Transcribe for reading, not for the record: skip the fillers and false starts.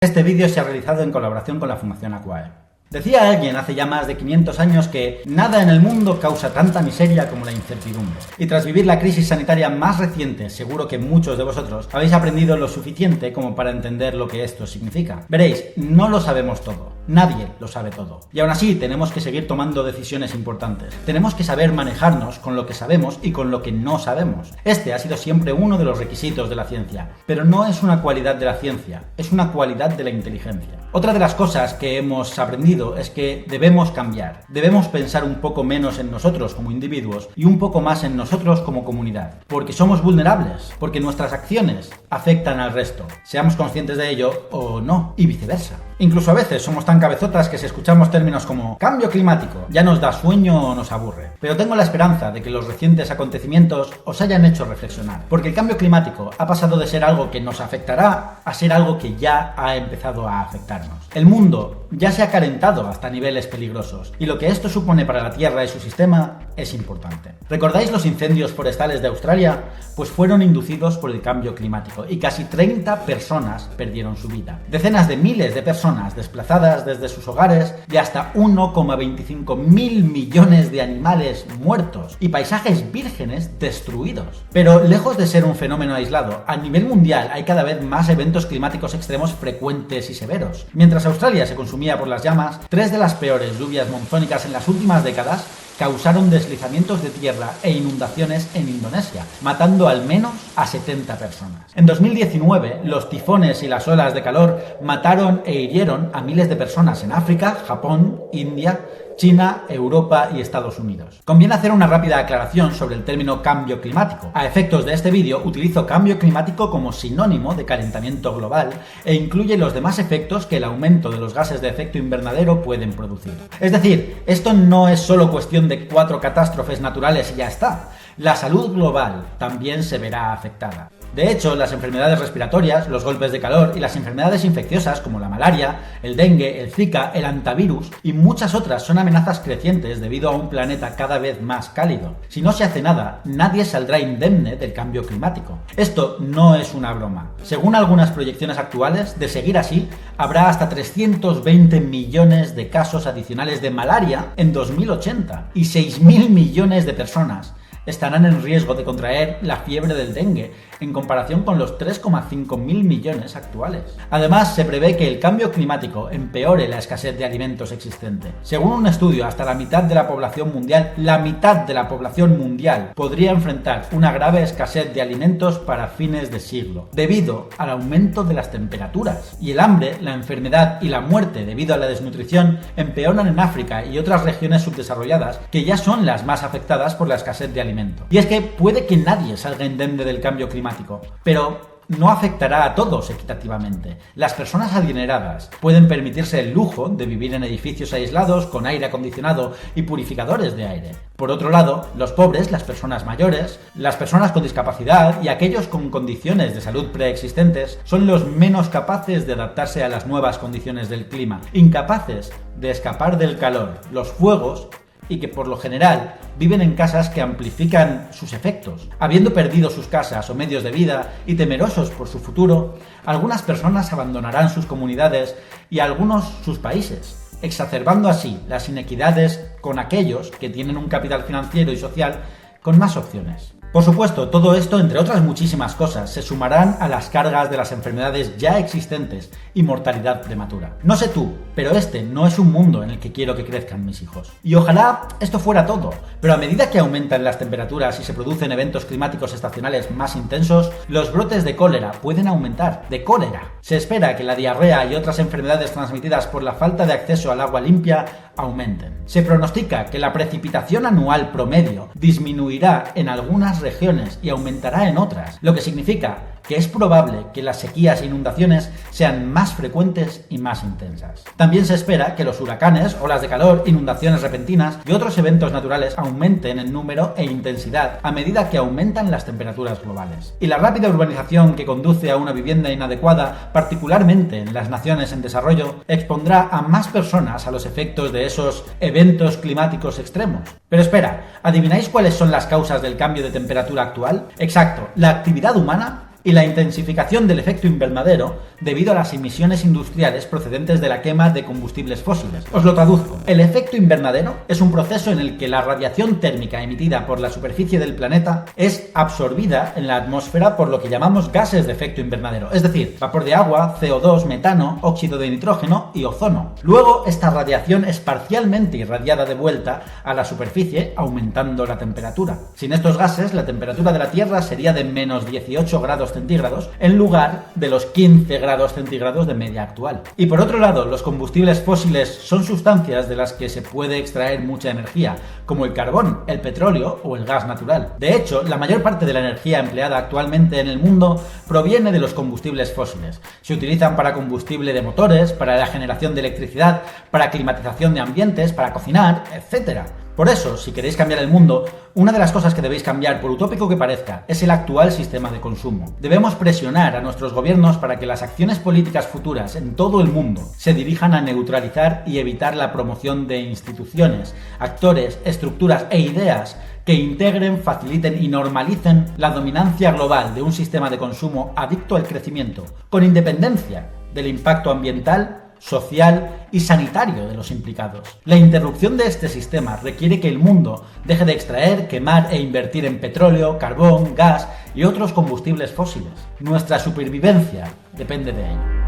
Este vídeo se ha realizado en colaboración con la Fundación Aquae. Decía alguien hace ya más de 500 años que nada en el mundo causa tanta miseria como la incertidumbre. Y tras vivir la crisis sanitaria más reciente, seguro que muchos de vosotros habéis aprendido lo suficiente como para entender lo que esto significa. Veréis, no lo sabemos todo. Nadie lo sabe todo. Y aún así, tenemos que seguir tomando decisiones importantes. Tenemos que saber manejarnos con lo que sabemos y con lo que no sabemos. Este ha sido siempre uno de los requisitos de la ciencia. Pero no es una cualidad de la ciencia, es una cualidad de la inteligencia. Otra de las cosas que hemos aprendido es que debemos cambiar. Debemos pensar un poco menos en nosotros como individuos y un poco más en nosotros como comunidad. Porque somos vulnerables, porque nuestras acciones afectan al resto. Seamos conscientes de ello o no, y viceversa. Incluso a veces somos tan cabezotas que si escuchamos términos como cambio climático ya nos da sueño o nos aburre. Pero tengo la esperanza de que los recientes acontecimientos os hayan hecho reflexionar. Porque el cambio climático ha pasado de ser algo que nos afectará a ser algo que ya ha empezado a afectarnos. El mundo ya se ha calentado hasta niveles peligrosos y lo que esto supone para la Tierra y su sistema es importante. ¿Recordáis los incendios forestales de Australia? Pues fueron inducidos por el cambio climático y casi 30 personas perdieron su vida. Decenas de miles de personas desplazadas desde sus hogares y hasta 1,25 mil millones de animales muertos y paisajes vírgenes destruidos. Pero lejos de ser un fenómeno aislado, a nivel mundial hay cada vez más eventos climáticos extremos frecuentes y severos. Mientras Australia se consumía por las llamas, 3 de las peores lluvias monzónicas en las últimas décadas causaron deslizamientos de tierra e inundaciones en Indonesia, matando al menos a 70 personas. En 2019, los tifones y las olas de calor mataron e hirieron a miles de personas en África, Japón, India, China, Europa y Estados Unidos. Conviene hacer una rápida aclaración sobre el término cambio climático. A efectos de este vídeo, utilizo cambio climático como sinónimo de calentamiento global e incluye los demás efectos que el aumento de los gases de efecto invernadero pueden producir. Es decir, esto no es solo cuestión de 4 catástrofes naturales y ya está. La salud global también se verá afectada. De hecho, las enfermedades respiratorias, los golpes de calor y las enfermedades infecciosas como la malaria, el dengue, el zika, el hantavirus y muchas otras son amenazas crecientes debido a un planeta cada vez más cálido. Si no se hace nada, nadie saldrá indemne del cambio climático. Esto no es una broma. Según algunas proyecciones actuales, de seguir así, habrá hasta 320 millones de casos adicionales de malaria en 2080 y 6.000 millones de personas estarán en riesgo de contraer la fiebre del dengue, en comparación con los 3,5 mil millones actuales. Además, se prevé que el cambio climático empeore la escasez de alimentos existente. Según un estudio, hasta la mitad de la población mundial, podría enfrentar una grave escasez de alimentos para fines de siglo, debido al aumento de las temperaturas. Y el hambre, la enfermedad y la muerte debido a la desnutrición empeoran en África y otras regiones subdesarrolladas que ya son las más afectadas por la escasez de alimentos. Y es que puede que nadie salga indemne del cambio climático, pero no afectará a todos equitativamente. Las personas adineradas pueden permitirse el lujo de vivir en edificios aislados con aire acondicionado y purificadores de aire. Por otro lado, los pobres, las personas mayores, las personas con discapacidad y aquellos con condiciones de salud preexistentes son los menos capaces de adaptarse a las nuevas condiciones del clima, incapaces de escapar del calor, los fuegos y que por lo general viven en casas que amplifican sus efectos. Habiendo perdido sus casas o medios de vida y temerosos por su futuro, algunas personas abandonarán sus comunidades y algunos sus países, exacerbando así las inequidades con aquellos que tienen un capital financiero y social con más opciones. Por supuesto, todo esto, entre otras muchísimas cosas, se sumarán a las cargas de las enfermedades ya existentes y mortalidad prematura. No sé tú, pero este no es un mundo en el que quiero que crezcan mis hijos. Y ojalá esto fuera todo, pero a medida que aumentan las temperaturas y se producen eventos climáticos estacionales más intensos, los brotes de cólera pueden aumentar. ¡De cólera! Se espera que la diarrea y otras enfermedades transmitidas por la falta de acceso al agua limpia aumenten. Se pronostica que la precipitación anual promedio disminuirá en algunas regiones y aumentará en otras, lo que significa que es probable que las sequías e inundaciones sean más frecuentes y más intensas. También se espera que los huracanes, olas de calor, inundaciones repentinas y otros eventos naturales aumenten en número e intensidad a medida que aumentan las temperaturas globales. Y la rápida urbanización que conduce a una vivienda inadecuada, particularmente en las naciones en desarrollo, expondrá a más personas a los efectos de esos eventos climáticos extremos. Pero espera, ¿adivináis cuáles son las causas del cambio de temperatura actual? Exacto, la actividad humana y la intensificación del efecto invernadero debido a las emisiones industriales procedentes de la quema de combustibles fósiles. Os lo traduzco. El efecto invernadero es un proceso en el que la radiación térmica emitida por la superficie del planeta es absorbida en la atmósfera por lo que llamamos gases de efecto invernadero, es decir, vapor de agua, CO2, metano, óxido de nitrógeno y ozono. Luego, esta radiación es parcialmente irradiada de vuelta a la superficie, aumentando la temperatura. Sin estos gases, la temperatura de la Tierra sería de menos 18 grados centígrados en lugar de los 15 grados centígrados de media actual. Y por otro lado, los combustibles fósiles son sustancias de las que se puede extraer mucha energía, como el carbón, el petróleo o el gas natural. De hecho, la mayor parte de la energía empleada actualmente en el mundo proviene de los combustibles fósiles. Se utilizan para combustible de motores, para la generación de electricidad, para climatización de ambientes, para cocinar, etc. Por eso, si queréis cambiar el mundo, una de las cosas que debéis cambiar, por utópico que parezca, es el actual sistema de consumo. Debemos presionar a nuestros gobiernos para que las acciones políticas futuras en todo el mundo se dirijan a neutralizar y evitar la promoción de instituciones, actores, estructuras e ideas que integren, faciliten y normalicen la dominancia global de un sistema de consumo adicto al crecimiento, con independencia del impacto ambiental, social y sanitario de los implicados. La interrupción de este sistema requiere que el mundo deje de extraer, quemar e invertir en petróleo, carbón, gas y otros combustibles fósiles. Nuestra supervivencia depende de ello.